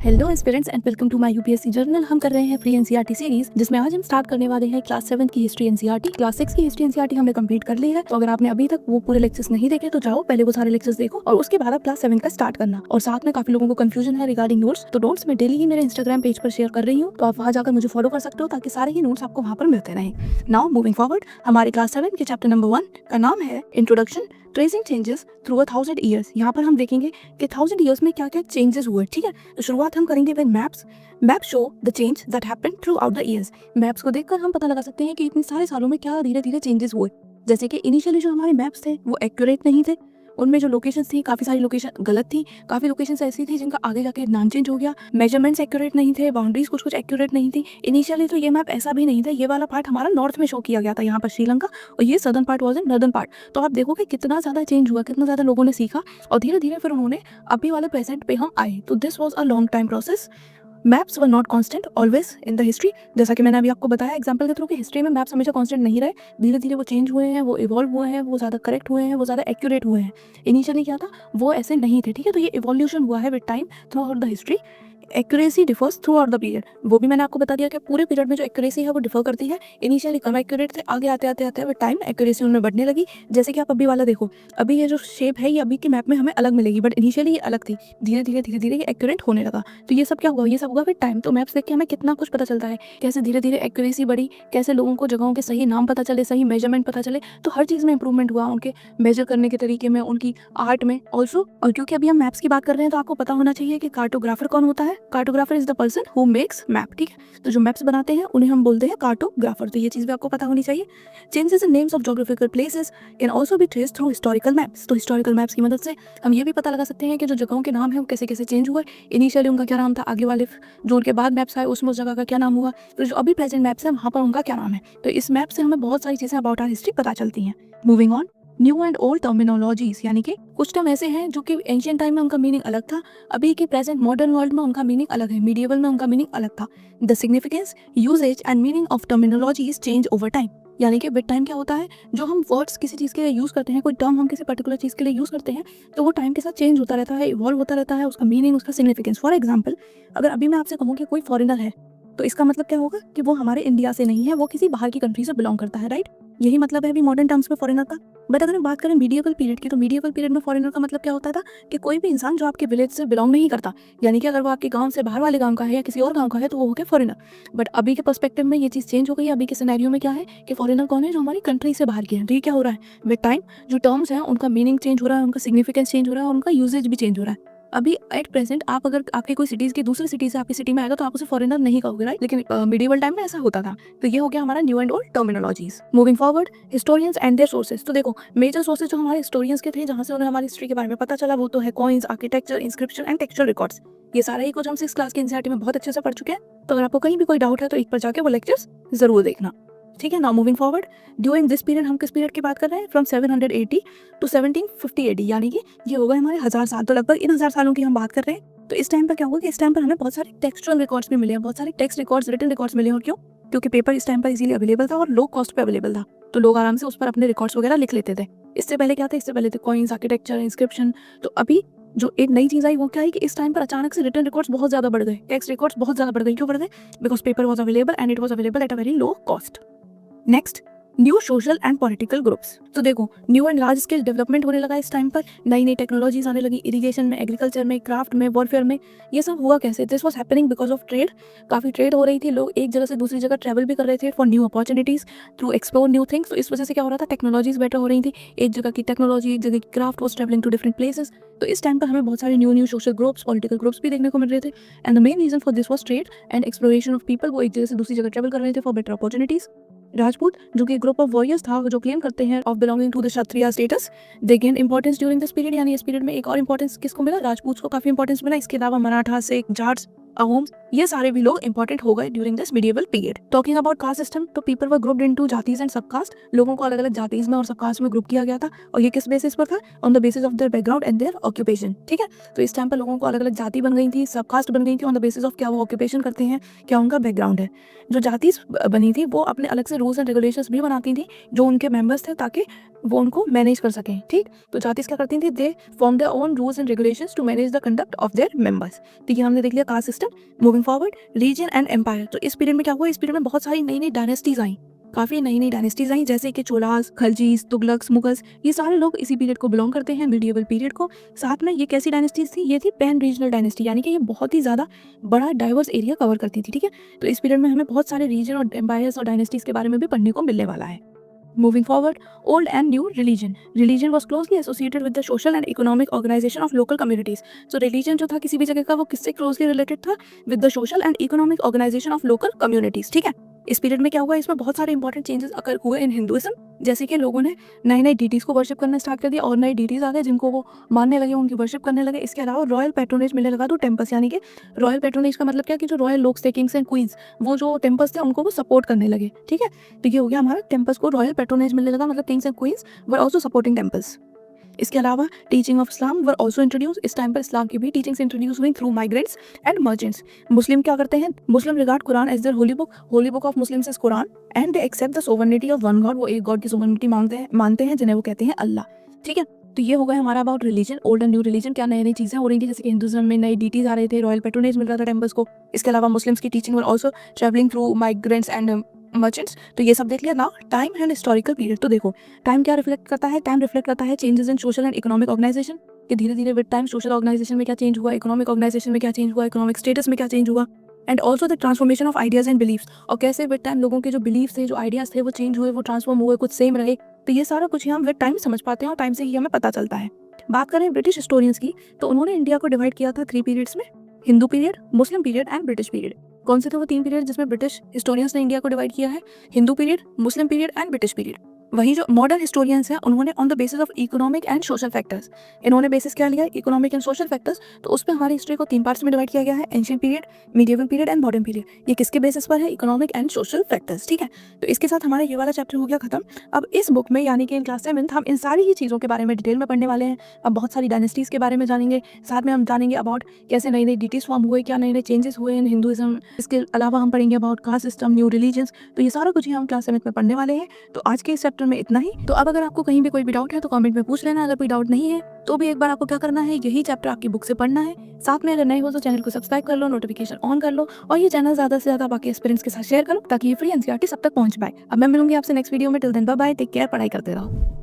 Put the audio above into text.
Hello aspirants and welcome to my UPSC journal. हम कर रहे हैं फ्री एनसीईआरटी सीरीज, जिसमें आज हम स्टार्ट करने वाले हैं क्लास 7 की हिस्ट्री एनसीईआरटी। क्लास 6 की हिस्ट्री एनसीईआरटी हमने कंप्लीट कर ली है, तो अगर आपने अभी तक वो पूरे लेक्चर्स नहीं देखे तो जाओ पहले वो सारे लेक्चर्स देखो और उसके बाद आप क्लास 7 का स्टार्ट करना। और साथ में काफी लोगों को कंफ्यूजन है रिगार्डिंग नोट्स, तो नोट्स मैं डेली ही मेरे इंस्टाग्राम पेज पर शेयर कर रही हूँ, तो आप वहाँ जाकर मुझे फॉलो कर सकते हो ताकि सारे ही नोट्स आपको वहाँ पर मिलते रहें। नाउ मूविंग फॉरवर्ड, हमारे क्लास 7 के चैप्टर नंबर 1 का नाम है introduction tracing changes through a 1000 years. यहाँ पर हम देखेंगे कि 1000 ईयर्स में क्या क्या चेंजेस हुए। ठीक है, तो शुरुआत हम करेंगे with maps. Map show the change that happened through out the years. Maps को देखकर हम पता लगा सकते हैं कि इतने सारे सालों में क्या धीरे धीरे चेंजेस हुए। जैसे कि इनिशियली जो हमारे मैप्स थे वो एक्यूरेट नहीं थे, उनमें जो लोकेशंस थी काफ़ी सारी लोकेशन गलत थी, काफ़ी लोकेशंस ऐसी थी जिनका आगे जाके नाम चेंज हो गया, मेजरमेंट्स एक्यूरेट नहीं थे, बाउंड्रीज कुछ कुछ एक्यूरेट नहीं थी। इनिशियली तो ये मैप ऐसा भी नहीं था, ये वाला पार्ट हमारा नॉर्थ में शो किया गया था, यहाँ पर श्रीलंका, और ये southern part was in northern part. तो आप देखोगे कितना ज़्यादा चेंज हुआ, कितना ज़्यादा लोगों ने सीखा और धीरे धीरे फिर उन्होंने अभी वाले प्रेजेंट पे हम आए। तो this was a long time process. Maps were not constant always in the history. जैसा कि मैंने अभी आपको बताया एग्जांपल के थ्रू कि हिस्ट्री में मैप्स हमेशा कांस्टेंट नहीं रहे, धीरे धीरे वो चेंज हुए हैं, वो इवॉल्व हुए हैं, वो ज़्यादा करेक्ट हुए हैं, वो ज़्यादा एक्यूरेट हुए हैं। इनिशियली क्या था, वो ऐसे नहीं थे। ठीक है, तो ये इवोल्यूशन हुआ है with time through out the history. Accuracy differs through out the period, वो भी मैंने आपको बता दिया कि पूरे पीरियड में जो एक्यूरेसी है वो डिफर करती है। इनिशियली कम एक्यूरेट थे, आगे आते आते आते टाइम एक्यूरेसी उनमें बढ़ने लगी। जैसे कि आप अभी वाला देखो, अभी ये जो शेप है ये अभी के मैप में हमें अलग मिलेगी, बट इनिशियली ये अलग थी, धीरे धीरे धीरे धीरे ये एक्यूरेट होने लगा। तो ये सब क्या हुआ, ये सब हुआ फिर टाइम। तो मैप्स देख के हमें कितना कुछ पता चलता है, कैसे धीरे धीरे एक्यूरेसी बढ़ी, कैसे लोगों को जगहों के सही नाम पता चले, सही मेजरमेंट पता चले। तो हर चीज़ में इंप्रूवमेंट हुआ, उनके मेजर करने के तरीके में, उनकी आर्ट में ऑल्सो। और क्योंकि अभी हम मैप्स की बात कर रहे हैं तो आपको पता होना चाहिए कि कार्टोग्राफर कौन होता है। Cartographer is the person who makes map. ठीक है, तो जो मैप्स बनाते हैं उन्हें हम बोलते हैं कार्टोग्राफर। तो ये चीज़ भी आपको पता होनी चाहिए। Changes in names of geographical places can also be traced through historical maps. तो हिस्टोरिकल मैप्स की मदद से हम ये भी पता लगा सकते हैं कि जो जगहों के नाम है वो कैसे कैसे चेंज हुए। इनिशियली उनका क्या नाम था, आगे वाले जो उनके बाद मैप्स आए उसमें उस जगह का क्या नाम हुआ, तो जो अभी प्रेजेंट मैप्स है वहाँ पर उनका क्या नाम है। तो इस मैप से हमें बहुत सारी चीज़ें अबाउट आवर हिस्ट्री पता चलती हैं। Moving on, new and old terminologies, यानी कि कुछ टर्म ऐसे हैं जो कि एंशियंट टाइम में उनका मीनिंग अलग था, अभी के प्रेजेंट मॉडर्न वर्ल्ड में उनका मीनिंग अलग है, मीडिएवल में उनका मीनिंग अलग था। The significance, usages and meaning of terminologies change over time. यानी कि विद टाइम क्या होता है, जो हम वर्ड्स किसी चीज़ के लिए यूज़ करते हैं, कोई टर्म हम किसी पर्टिकुलर चीज़ के लिए यूज़ करते हैं, तो वो टाइम के साथ चेंज होता रहता है, इवॉल्व होता रहता है, उसका मीनिंग, उसका सिग्निफिकेंस। फॉर एग्जाम्पल, अगर अभी मैं आपसे कहूँ कि कोई फॉरेनर है, तो इसका मतलब क्या होगा कि वो हमारे इंडिया से नहीं है, वो किसी बाहर की कंट्री से बिलोंग करता है, राइट। यही मतलब है अभी मॉडर्न टर्म्स में फॉरेनर का। बट अगर हम बात करें मीडिएवल पीरियड की, तो मीडिएवल पीरियड में फॉरेनर का मतलब क्या होता था कि कोई भी इंसान जो आपके विलेज से बिलोंग नहीं करता, यानी कि अगर वो आपके गांव से बाहर वाले गांव का है या किसी और गांव का है तो वो हो गया फॉरेनर। बट अभी के पर्सपेक्टिव में ये चीज़ चेंज हो गई है। अभी के सिनेरियो में क्या है कि फॉरेनर कौन है, जो हमारी कंट्री से बाहर के हैं। तो ये क्या हो रहा है, विद टाइम जो टर्म्स हैं उनका मीनिंग चेंज हो रहा है, उनका सिग्निफिकेंस चेंज हो रहा है और उनका यूजेज भी चेंज हो रहा है। अभी एट प्रेजेंट आप अगर आपके कोई सिटीज़ की दूसरी सिटी से आपकी सिटी में आएगा तो आप उसे फॉरेनर नहीं कहोगे, राइट। लेकिन मिडिवल टाइम में ऐसा होता था। तो ये हो गया हमारा new and old terminologies. Moving forward, historians and their sources. तो देखो मेजर सोर्सेज जो हमारे हिस्टोरियंस के थे, जहाँ से उन्हें हमारी हिस्ट्री के बारे में पता चला, वो तो है coins, architecture, inscription and textual records. ये सारा ही कुछ हम 6 क्लास के एनसीईआरटी में बहुत अच्छे से पढ़ चुके हैं। तो अगर आपको कहीं भी कोई डाउट है तो एक बार जाके वो लेक्चर्स जरूर देखना। ठीक है, now moving forward, during this period हम किस पीरियड की बात कर रहे हैं, फ्रॉम 780 टू 1750 AD, यानी कि ये हो गए हमारे 1000 साल। तो लगभग इन 1000 सालों की हम बात कर रहे हैं। तो इस टाइम पर क्या हुआ कि इस टाइम पर हमें बहुत सारे टेक्सचुअल रिकॉर्ड्स भी मिले हैं, बहुत सारे टेक्स्ट रिकॉर्ड्स, रिटन रिकॉर्ड्स मिले हैं। और क्यों, क्योंकि पेपर इस टाइम पर इजीली अवेलेबल था और लो कॉस्ट पे अवेलेबल था, तो लोग आराम से उस पर अपने रिकॉर्ड्स वगैरह लिख लेते थे। इससे पहले क्या था, इससे पहले थे कॉइन्स, आर्किटेक्चर, इंस्क्रिप्शन। तो अभी जो एक नई चीज़ आई वो क्या है कि इस टाइम पर अचानक से रिटन रिकॉर्ड्स बहुत ज़्यादा बढ़ गए, टेक्स्ट रिकॉर्ड्स बहुत ज़्यादा बढ़ गए। क्यों बढ़ गए, because paper was available and it was available at a very low cost. Next, new social and political groups. तो देखो new and large scale development होने लगा इस टाइम पर, नई नई टेक्नोलॉजीज आने लगी, इरिगेशन में, एग्रीकल्चर में, क्राफ्ट में, वॉरफेयर में। ये सब हुआ कैसे, this was happening because of trade. काफ़ी ट्रेड हो रही थी, लोग एक जगह से दूसरी जगह ट्रैवल भी कर रहे थे for new opportunities to explore new things. तो इस वजह से क्या हो रहा था, टेक्नोलॉजीज बेटर हो रही थी, एक जगह की टेक्नोलॉजी, एक जगह की craft was travelling to different places. तो इस टाइम पर हमें बहुत सारे new new social groups, political groups भी देखने को मिल रहे थे। And the main reason for this was trade and exploration of people. वो एक जगह से दूसरी जगह ट्रैवल कर रहे थे फॉर बेटर अपॉर्चुनिटीज। राजपूत, जो कि ग्रुप ऑफ वॉरियर्स था जो क्लेम करते हैं of belonging to the Kshatriya status, they gain importance during this period. यानी इस पीरियड में एक और इंपॉर्टेंस किसको मिला, राजपूत को काफी इंपॉर्टेंस मिला। इसके अलावा मराठा, सिख, जाट्स, अहोम्स, ये सारे भी लोग इंपॉर्टेंट हो गए during this medieval period. Talking about caste system, तो people were grouped into jatis and subcaste, लोगों को अलग अलग जातीज में और सबकास्ट में ग्रुप किया गया था, और ये किस बेसिस पर था? On the basis of their background and their occupation. ठीक है, तो इस टाइम पर लोगों को अलग अलग जाति बन गई थी, सबकास्ट बन गई थी ऑन द बेसिस ऑफ क्या वो ऑक्यूपेशन करते हैं, क्या उनका बैकग्राउंड है। जो जाति बनी थी वो अपने अलग से रूल्स एंड रेगुलेशंस भी बनाती थी जो उनके मेंबर्स थे, ताकि वो उनको मैनेज कर सकें। ठीक, तो जातिस क्या करती थी? They form their own rules and regulations to manage the conduct of their members. ठीक है, हमने देख लिया caste system. Moving forward, region and empire, तो इस पीरियड में क्या हुआ? इस पीरियड में बहुत सारी नई नई डायनेस्टीज आई, काफी नई नई डायनेस्टीज आई, जैसे कि चोलास, खलजीज, तुगलक्स, मुगल्स, ये सारे लोग इसी पीरियड को बिलोंग करते हैं, मिडिएवल पीरियड को। साथ में ये कैसी डायनेस्टीज थी? ये थी पैन रीजनल डायनेस्टी, यानी कि ये बहुत ही ज्यादा बड़ा डाइवर्स एरिया कवर करती थी। ठीक है, तो इस पीरियड में हमें बहुत सारे रीजन और एम्पायर्स और डायनेस्टीज के बारे में भी पढ़ने को मिलने वाला है। Moving forward, old and new religion. Religion was closely associated with the social and economic organization of local communities. So religion जो था किसी भी जगह का, वो किससे closely related था? With the social and economic organization of local communities. ठीक है, इस पीरियड में क्या हुआ? इसमें बहुत सारे इंपॉर्टेंट चेंजेस अकर हुए इन हिंदुइज्म, जैसे कि लोगों ने नए नए डीटीज को वर्शिप करना स्टार्ट कर दिया, और नए डीटीज आ गए जिनको वो मानने लगे, उनकी वर्शिप करने लगे। इसके अलावा रॉयल पैट्रोनेज मिलने लगा, तो टेम्पल्स, यानी कि रॉयल पैट्रोनेज का मतलब क्या कि जो रॉयल लोग थे, किंग्स एंड क्वींस, वो जो टेम्पल्स थे उनको वो सपोर्ट करने लगे। ठीक है, तो ये हो गया हमारा टेम्पल्स को रॉयल पैट्रोनेज मिलने लगा, मतलब kings and queens were also supporting temples. इसके अलावा teaching of Islam were also introduce, इस टाइम पर इस्लाम की भी टीचिंग्स इंट्रोड्यूस हुई through migrants and merchants. Muslim क्या करते हैं? Muslim regard Quran as their holy book of Muslims is Quran, and they accept the sovereignty of one God, वो एक गॉड की सोवरेनिटी मानते हैं जिन्हें वो कहते हैं अल्लाह। ठीक है, तो ये हो गया हमारा about religion, old and new religion, क्या नई नई चीजें हो रही थी, जैसे कि हिंदुइज्म में नई डीटीज आ रहे थे, रॉयल पैट्रोनेज मिल रहा था टेम्पल्स को। इसके अलावा मुस्लिम्स की teaching were also travelling through migrants and merchants. तो ये सब देख लिया। Now time and historical period, तो देखो टाइम क्या रिफ्लेक्ट करता है? टाइम रिफ्लेक्ट करता है changes in social and economic organisation, कि धीरे धीरे विद टाइम सोशल ऑर्गेनाइजेशन में क्या चेंज हुआ, इकोनॉमिक ऑर्गेनाइजेशन में क्या चेंज हुआ, इकोनॉमिक स्टेटस में क्या चेंज हुआ, and also the transformation of ideas and beliefs, और कैसे विद टाइम लोगों के जो बिलीव्स थे, जो आइडियाज थे, वो चेंज हुए, वो ट्रांसफॉर्म हुए, कुछ सेम रहे। तो ये सारा कुछ हम विद टाइम समझ पाते हैं, और टाइम से ही हमें पता चलता है। बात करें ब्रिटिश हिस्टोरियंस की, तो उन्होंने इंडिया को डिवाइड किया था 3 पीरियड्स में, Hindu period, Muslim period and British period. कौन से थे वो 3 पीरियड जिसमें ब्रिटिश हिस्टोरियंस ने इंडिया को डिवाइड किया है? Hindu period, Muslim period and British period. वहीं जो मॉडर्न हिस्टोरियंस हैं उन्होंने on the basis of economic and social factors, इन्होंने बेसिस क्या लिया? Economic and social factors. तो उस पर हमारी हिस्ट्री को 3 पार्ट्स में डिवाइड किया गया है, ancient period, medieval period and modern period. ये किसके बेसिस पर है? Economic and social factors. ठीक है, तो इसके साथ हमारा ये वाला चैप्टर हो गया खत्म। अब इस बुक में यानी कि इन क्लास 7 हम इन सारी ही चीज़ों के बारे में डिटेल में पढ़ने वाले हैं। अब बहुत सारी डायनेस्टीज के बारे में जानेंगे, साथ में हम जानेंगे अबाउट कैसे नई नई डीटीज फॉर्म हुए, क्या नए नए चेंजेस हुए इन हिंदुइज्म। इसके अलावा हम पढ़ेंगे about caste system, new religions. तो ये सारा कुछ ही हम क्लास 7 में पढ़ने वाले हैं। तो आज के इस चैप्टर में इतना ही। तो अब अगर आपको कहीं भी कोई भी डाउट है तो कमेंट में पूछ लेना। अगर कोई डाउट नहीं है तो भी एक बार आपको क्या करना है, यही चैप्टर आपकी बुक से पढ़ना है। साथ में अगर नए हो तो चैनल को सब्सक्राइब कर लो, नोटिफिकेशन ऑन कर लो, और ये चैनल ज्यादा से ज्यादा बाकी एक्सपीरियंस के साथ शेयर करो, ताकि ये फ्री एनसीईआरटी सब तक पहुंच पाए। अब मैं मिलूंगी आपसे नेक्स्ट वीडियो में। Till then bye bye, take care, पढ़ाई करते रहो।